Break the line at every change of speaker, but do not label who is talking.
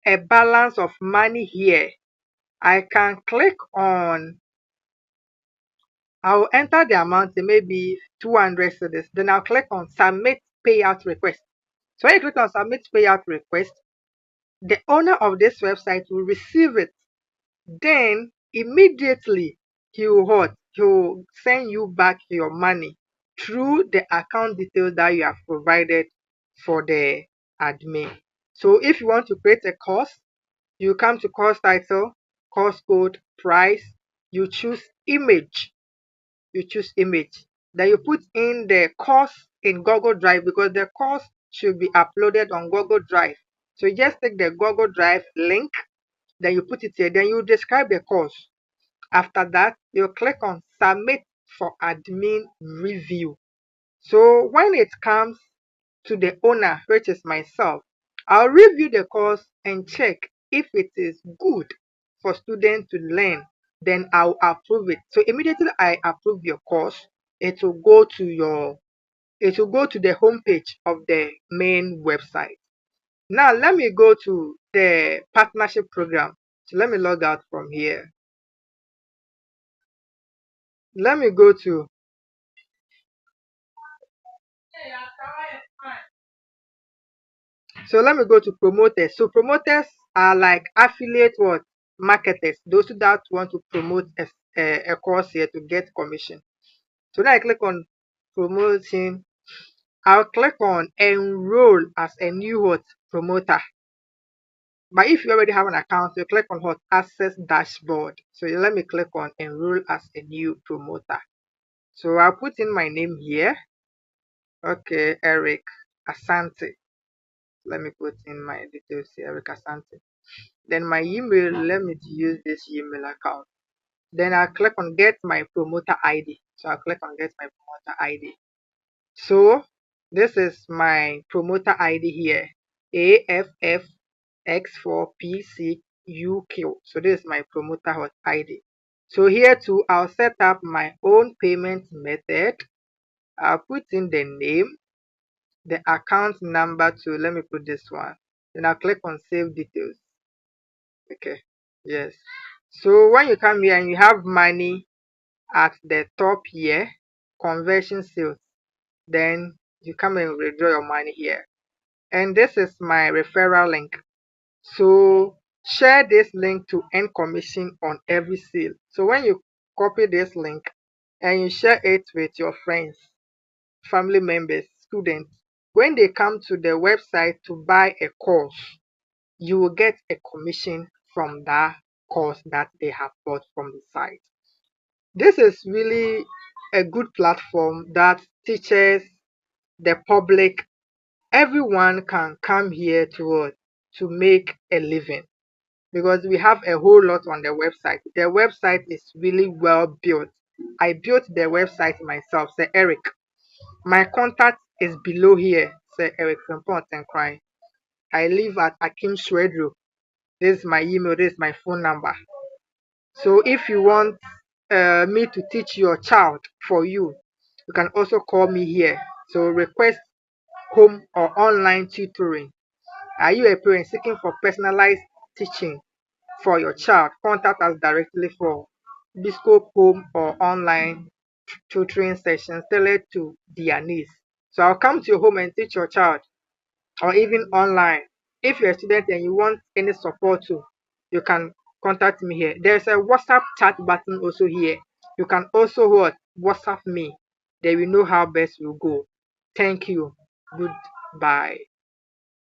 a balance of money here, I can click on, I'll enter the amount, maybe 200 cedis. Then I'll click on submit payout request. So when you click on submit payout request, the owner of this website will receive it. Then immediately he will what? He will send you back your money through the account details that you have provided for the admin. So if you want to create a course, you come to course title, course code, price, you choose image. You choose image. Then you put in the course in Google Drive, because the course should be uploaded on Google Drive. So you just take the Google Drive link, then you put it here, then you describe the course. After that, you click on submit for admin review. So when it comes to the owner, which is myself, I'll review the course and check if it is good for students to learn, then I'll approve it. So immediately I approve your course, it will go to the homepage of the main website. Now let me go to the partnership program. So let me log out from here. Let me go to promoters. So promoters are like affiliate what? Marketers, those that want to promote a course here to get commission. So now I click on promoting. I'll click on enroll as a new what? Promoter. But if you already have an account, you click on what? Access dashboard. So let me click on enroll as a new promoter. So I'll put in my name here. Okay, Eric Asante. Let me put in my details here, Eric Asante. Then my email, let me use this email account. Then I'll click on get my promoter ID. So I'll click on get my promoter ID. So this is my promoter ID here, AFFX4PCUQ. So this is my promoter ID. So here too, I'll set up my own payment method. I'll put in the name, the account number too. Let me put this one. Then I'll click on save details. Okay, yes. So when you come here and you have money at the top here, conversion sales, then you come and withdraw your money here. And this is my referral link. So share this link to earn commission on every sale. So when you copy this link and you share it with your friends, family members, students, when they come to the website to buy a course, you will get a commission from that course that they have bought from the site. This is really a good platform that teachers, the public, everyone can come here to make a living, because we have a whole lot on the website. The website is really well built. I built the website myself. Say Eric. My contact is below here. Say Eric from Port and Cry. I live at Akim Swedro. This is my email, this is my phone number. So if you want me to teach your child for you, you can also call me here. So request home or online tutoring. Are you a parent seeking for personalized teaching for your child? Contact us directly for bespoke home or online tutoring sessions tailored to their needs. So I'll come to your home and teach your child, or even online. If you're a student and you want any support too, you can contact me here. There's a WhatsApp chat button also here. You can also WhatsApp me. Then we know how best will go. Thank you. Goodbye.